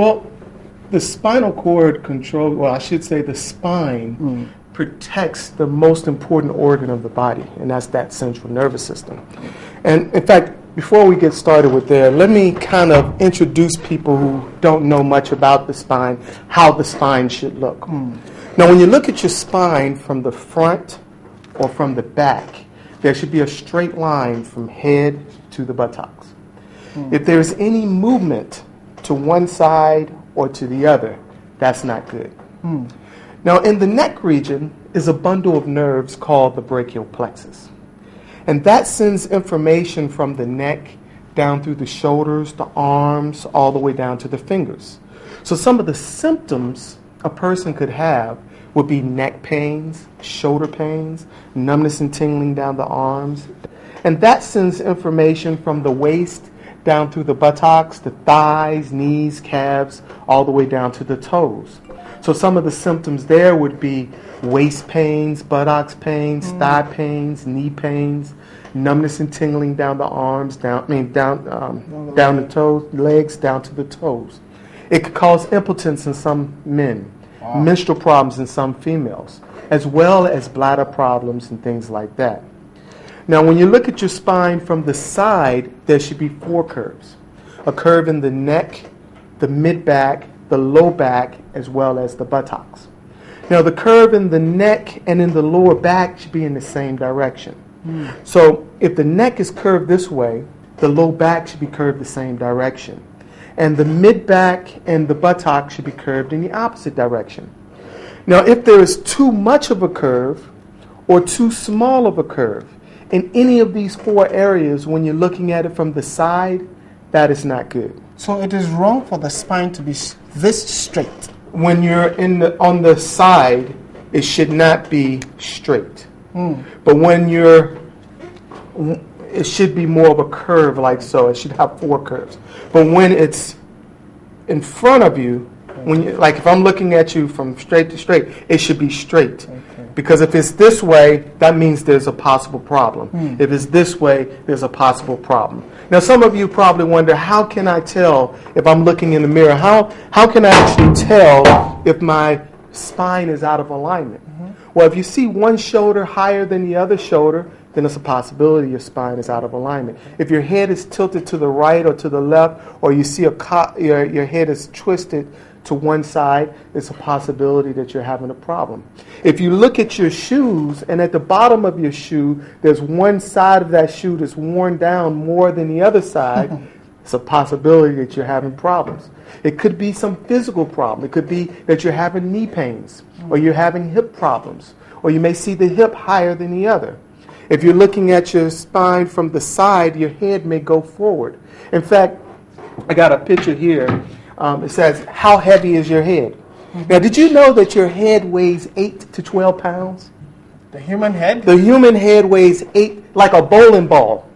Well, the spinal cord control, well, I should say the spine protects the most important organ of the body, and that's that central nervous system. And in fact, before we get started with there, let me kind of introduce people who don't know much about the spine, how the spine should look. Now, when you look at your spine from the front or from the back, there should be a straight line from head to the buttocks. If there's any movement to one side or to the other, that's not good. Now, in the neck region is a bundle of nerves called the brachial plexus. And that sends information from the neck down through the shoulders, the arms, all the way down to the fingers. So some of the symptoms a person could have would be neck pains, shoulder pains, numbness and tingling down the arms. And that sends information from the waist down through the buttocks, the thighs, knees, calves, all the way down to the toes. So some of the symptoms there would be waist pains, buttocks pains, thigh pains, knee pains, numbness and tingling down the arms, down the toes, legs down to the toes. It could cause impotence in some men, menstrual problems in some females, as well as bladder problems and things like that. Now, when you look at your spine from the side, there should be 4 curves. A curve in the neck, the mid-back, the low back, as well as the buttocks. Now, the curve in the neck and in the lower back should be in the same direction. So, if the neck is curved this way, the low back should be curved the same direction. And the mid-back and the buttocks should be curved in the opposite direction. Now, if there is too much of a curve or too small of a curve in any of these 4 areas when you're looking at it from the side, that is not good. So it is wrong for the spine to be this straight. When you're on the side, it should not be straight. But when it should be more of a curve like so. It should have 4 curves. But when it's in front of you, like if I'm looking at you from straight to straight, it should be straight. Because if it's this way, that means there's a possible problem. If it's this way, there's a possible problem. Now, some of you probably wonder, how can I tell if I'm looking in the mirror? How can I actually tell if my spine is out of alignment? Well, if you see one shoulder higher than the other shoulder, then it's a possibility your spine is out of alignment. If your head is tilted to the right or to the left, or you see your head is twisted to one side, it's a possibility that you're having a problem. If you look at your shoes, and at the bottom of your shoe, there's one side of that shoe that's worn down more than the other side, it's a possibility that you're having problems. It could be some physical problem. It could be that you're having knee pains, or you're having hip problems, or you may see the hip higher than the other. If you're looking at your spine from the side, your head may go forward. In fact, I got a picture here. It says, how heavy is your head? Now, did you know that your head weighs 8 to 12 pounds? The human head? The human head weighs 8, like a bowling ball.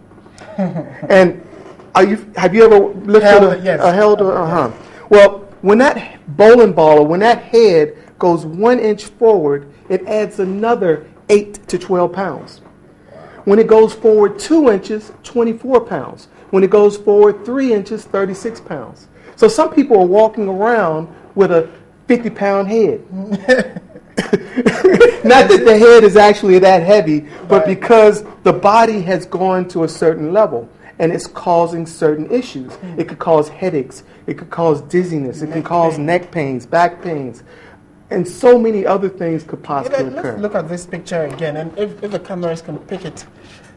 And have you ever lifted held? Well, when that bowling ball, or when that head goes 1 inch forward, it adds another 8 to 12 pounds. When it goes forward 2 inches, 24 pounds. When it goes forward 3 inches, 36 pounds. So some people are walking around with a 50-pound head. Not that the head is actually that heavy, but because the body has gone to a certain level and it's causing certain issues. It could cause headaches. It could cause dizziness. It can cause neck pains, back pains, and so many other things could possibly occur. Let's look at this picture again, and if the cameras can pick it,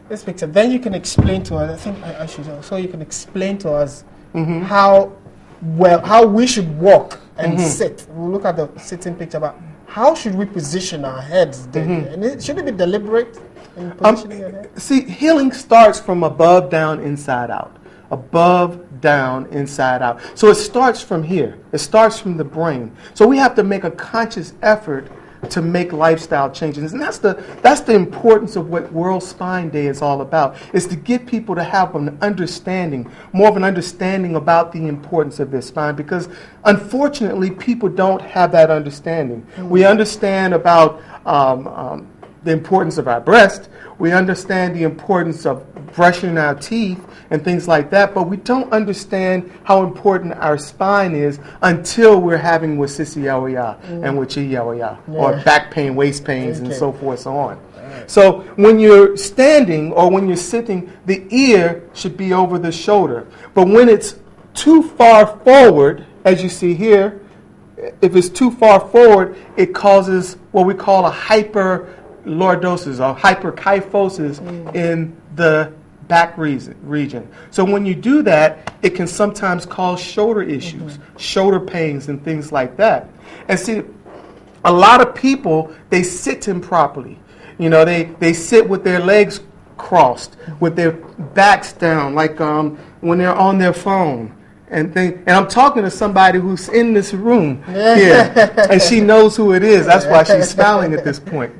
this picture, then you can explain to us. I think I should. So you can explain to us how we should walk and sit. We'll look at the sitting picture, but how should we position our heads? And should it be deliberate in positioning your head? See, healing starts from above, down, inside out. Above, down, inside out. So it starts from here. It starts from the brain. So we have to make a conscious effort to make lifestyle changes. And that's the importance of what World Spine Day is all about, is to get people to have an understanding, more of an understanding about the importance of their spine, because unfortunately people don't have that understanding. We understand about the importance of our breast. We understand the importance of brushing our teeth and things like that, but we don't understand how important our spine is until we're having with sisi and with or back pain, waist pains, and so forth, so on. So when you're standing or when you're sitting, the ear should be over the shoulder. But when it's too far forward, as you see here, if it's too far forward, it causes what we call a hyperlordosis or hyperkyphosis in the back region. So when you do that, it can sometimes cause shoulder issues, shoulder pains and things like that. And see, a lot of people, they sit improperly. You know, they sit with their legs crossed, with their backs down, like when they're on their phone. And I'm talking to somebody who's in this room here, and she knows who it is. That's why she's smiling at this point.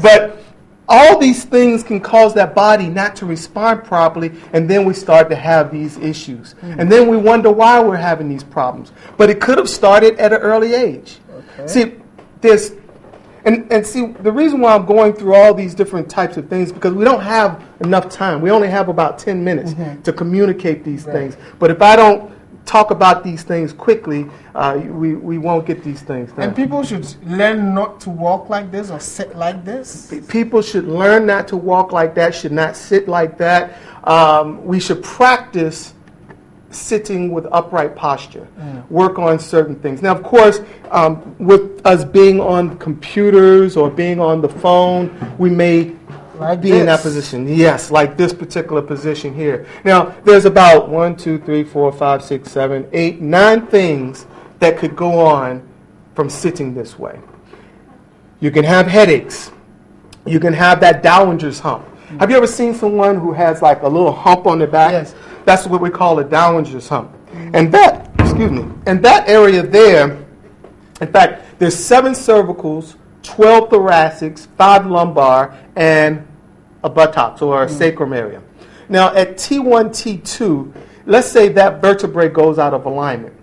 But all these things can cause that body not to respond properly, and then we start to have these issues. And then we wonder why we're having these problems. But it could have started at an early age. See, there's And see, the reason why I'm going through all these different types of things, because we don't have enough time. We only have about 10 minutes to communicate these things. But if I don't talk about these things quickly, we won't get these things done. And people should learn not to walk like this or sit like this? People should learn not to walk like that, should not sit like that. We should practice sitting with upright posture, work on certain things. Now, of course, with us being on computers or being on the phone, we may be in that position. Yes, like this particular position here. Now, there's about 1, 2, 3, 4, 5, 6, 7, 8, 9 things that could go on from sitting this way. You can have headaches. You can have that Dowager's hump. Have you ever seen someone who has like a little hump on their back? Yes. That's what we call a Dowager's hump. And that, and that area there, in fact, there's 7 cervicals, 12 thoracics, 5 lumbar, and a buttocks or a sacrum area. Now at T1, T2, let's say that vertebrae goes out of alignment.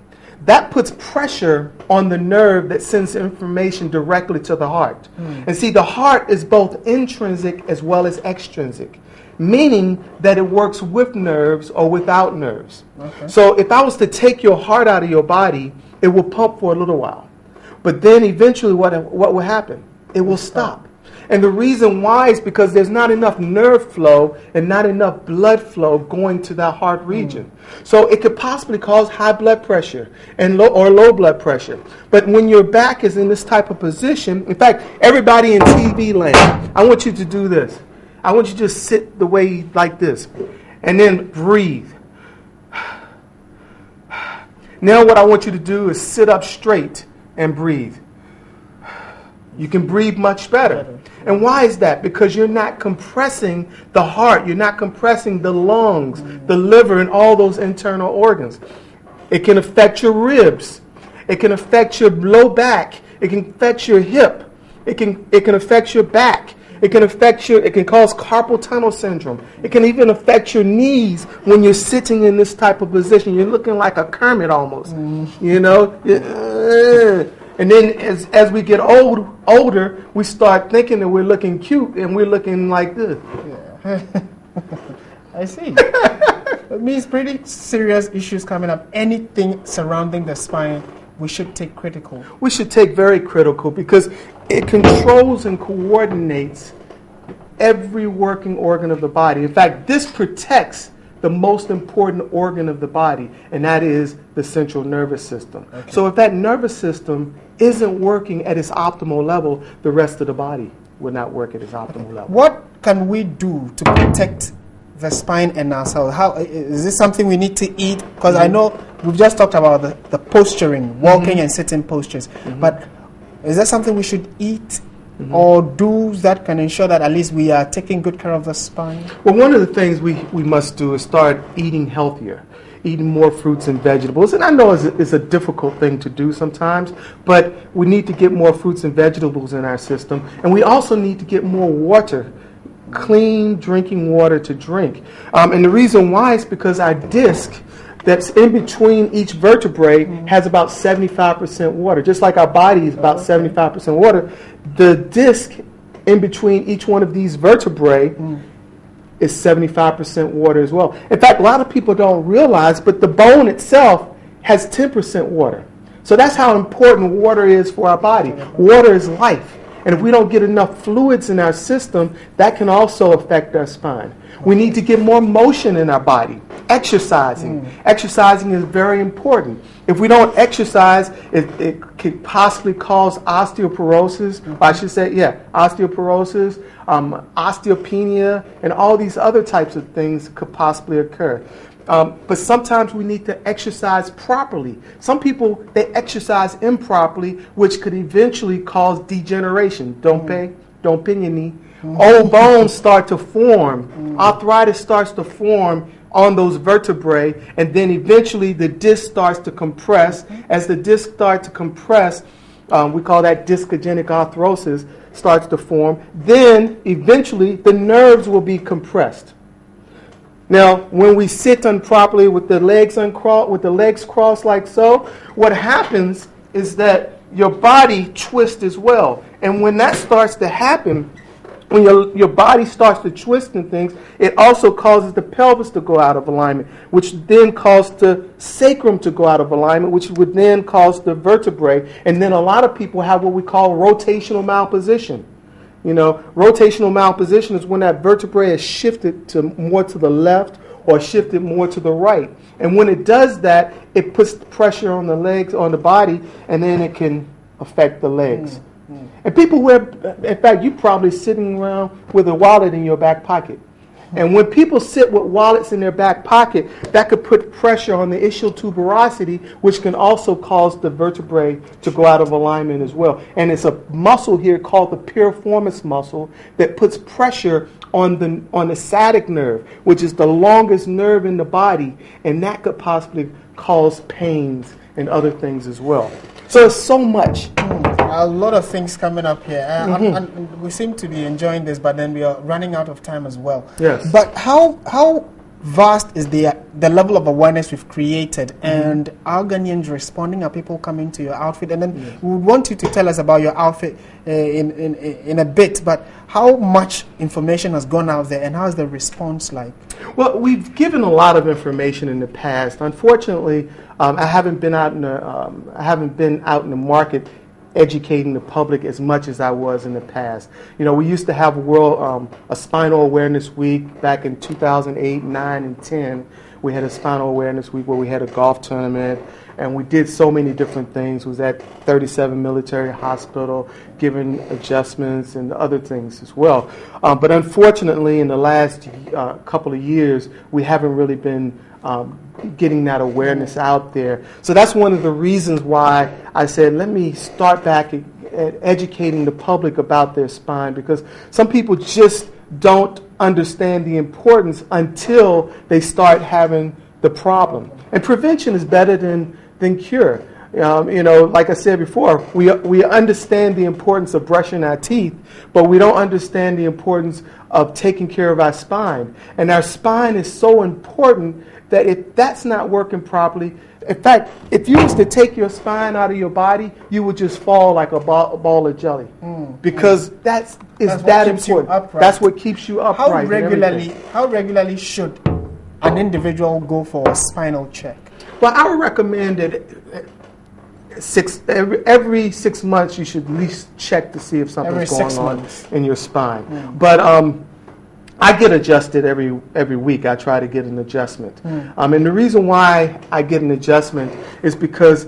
That puts pressure on the nerve that sends information directly to the heart. And see, the heart is both intrinsic as well as extrinsic, meaning that it works with nerves or without nerves. So if I was to take your heart out of your body, it will pump for a little while. But then eventually what will happen? It will stop. And the reason why is because there's not enough nerve flow and not enough blood flow going to that heart region. So it could possibly cause high blood pressure and low blood pressure. But when your back is in this type of position, in fact, everybody in TV land, I want you to do this. I want you to just sit the way like this and then breathe. Now what I want you to do is sit up straight and breathe. You can breathe much better. And why is that? Because you're not compressing the heart. You're not compressing the lungs, the liver, and all those internal organs. It can affect your ribs. It can affect your low back. It can affect your hip. It can affect your back. It can cause carpal tunnel syndrome. It can even affect your knees when you're sitting in this type of position. You're looking like a Kermit almost, you know. And then as we get older, we start thinking that we're looking cute and we're looking like this. Yeah. I see. It means pretty serious issues coming up. Anything surrounding the spine, we should take critical. We should take very critical because it controls and coordinates every working organ of the body. In fact, this protects the most important organ of the body, and that is the central nervous system. So if that nervous system isn't working at its optimal level, the rest of the body will not work at its optimal level. What can we do to protect the spine and ourselves? How is this something we need to eat? Because I know we've just talked about the posturing, walking and sitting postures, but is there something we should eat or do that can ensure that at least we are taking good care of the spine? Well, one of the things we must do is start eating healthier, eating more fruits and vegetables. And I know it's a difficult thing to do sometimes, but we need to get more fruits and vegetables in our system. And we also need to get more water, clean drinking water to drink. And the reason why is because our disc that's in between each vertebrae has about 75% water. Just like our body is about 75% water, the disc in between each one of these vertebrae is 75% water as well. In fact, a lot of people don't realize, but the bone itself has 10% water. So that's how important water is for our body. Water is life. And if we don't get enough fluids in our system, that can also affect our spine. We need to get more motion in our body. Exercising. Exercising is very important. If we don't exercise, it could possibly cause osteoporosis. I should say, osteoporosis, osteopenia, and all these other types of things could possibly occur. But sometimes we need to exercise properly. Some people, they exercise improperly, which could eventually cause degeneration. Don't bend your knee. Old bones start to form. Arthritis starts to form on those vertebrae, and then eventually the disc starts to compress. As the disc starts to compress, we call that discogenic arthrosis, starts to form. Then eventually the nerves will be compressed. Now, when we sit improperly with the legs crossed like so, what happens is that your body twists as well. And when that starts to happen, when your body starts to twist and things, it also causes the pelvis to go out of alignment, which then causes the sacrum to go out of alignment, which would then cause the vertebrae. And then a lot of people have what we call rotational malposition. You know, rotational malposition is when that vertebrae is shifted more to the left or shifted more to the right. And when it does that, it puts pressure on the legs, on the body, and then it can affect the legs. And people in fact, you're probably sitting around with a wallet in your back pocket. And when people sit with wallets in their back pocket, that could put pressure on the ischial tuberosity, which can also cause the vertebrae to go out of alignment as well. And it's a muscle here called the piriformis muscle that puts pressure on the sciatic nerve, which is the longest nerve in the body, and that could possibly cause pains and other things as well. So it's so much. A lot of things coming up here. And we seem to be enjoying this, but then we are running out of time as well. Yes. But how vast is the level of awareness we've created, and are Ghanaians responding? Are people coming to your outfit? And then we would want you to tell us about your outfit in a bit, but how much information has gone out there, and how is the response like? Well, we've given a lot of information in the past. Unfortunately, I haven't been out in the market educating the public as much as I was in the past. You know, we used to have a Spinal Awareness Week back in 2008, 9, and 10. We had a Spinal Awareness Week where we had a golf tournament, and we did so many different things. It was at 37 Military Hospital, giving adjustments and other things as well. But unfortunately, in the last couple of years, we haven't really been getting that awareness out there. So that's one of the reasons why I said, let me start back at educating the public about their spine, because some people just don't understand the importance until they start having the problem. And prevention is better than cure. You know, like I said before, we understand the importance of brushing our teeth, but we don't understand the importance of taking care of our spine. And our spine is so important that if that's not working properly, in fact, if you was to take your spine out of your body, you would just fall like a ball of jelly, because that's that important. That's what keeps you upright. How regularly should an individual go for a spinal check? Well, I would recommend it every 6 months. You should at least check to see if something's going on in your spine. But I get adjusted every week. I try to get an adjustment. And the reason why I get an adjustment is because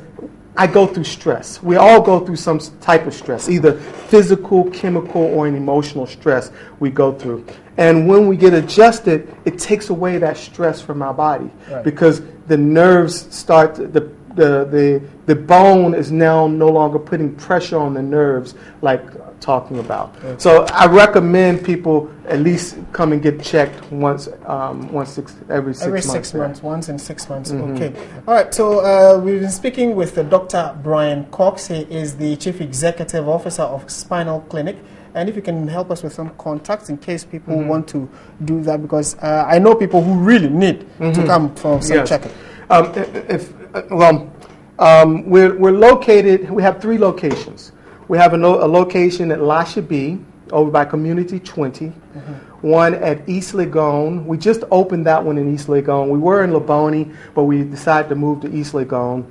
I go through stress. We all go through some type of stress, either physical, chemical, or an emotional stress we go through. And when we get adjusted, it takes away that stress from our body, because the nerves start, the bone is now no longer putting pressure on the nerves like talking about. So I recommend people at least come and get checked every 6 months. Once in 6 months. Okay. All right. So we've been speaking with Dr. Brian Cox. He is the Chief Executive Officer of Spinal Clinic. And if you can help us with some contacts in case people want to do that, because I know people who really need to come for some checkup. We're located. We have 3 locations. We have a location at Lasha B, over by Community 20. One at East Legon. We just opened that one in East Legon. We were in Labonte, but we decided to move to East Legon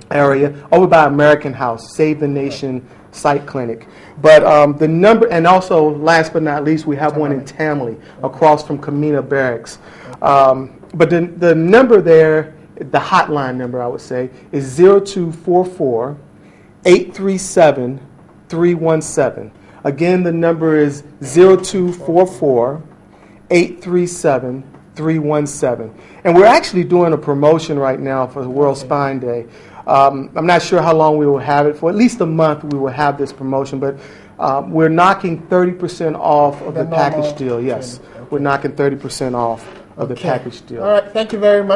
area, over by American House, Save the Nation Site Clinic. But the number, and also last but not least, we have one in Tamale, across from Camina Barracks. But the number there, the hotline number, I would say, is 0244-837-317. Again, the number is 0244-837-317. And we're actually doing a promotion right now for the World Spine Day. I'm not sure how long we will have it. For at least a month we will have this promotion, but we're knocking 30% off of the package deal. Yes, we're knocking 30% off of the package deal. All right, thank you very much.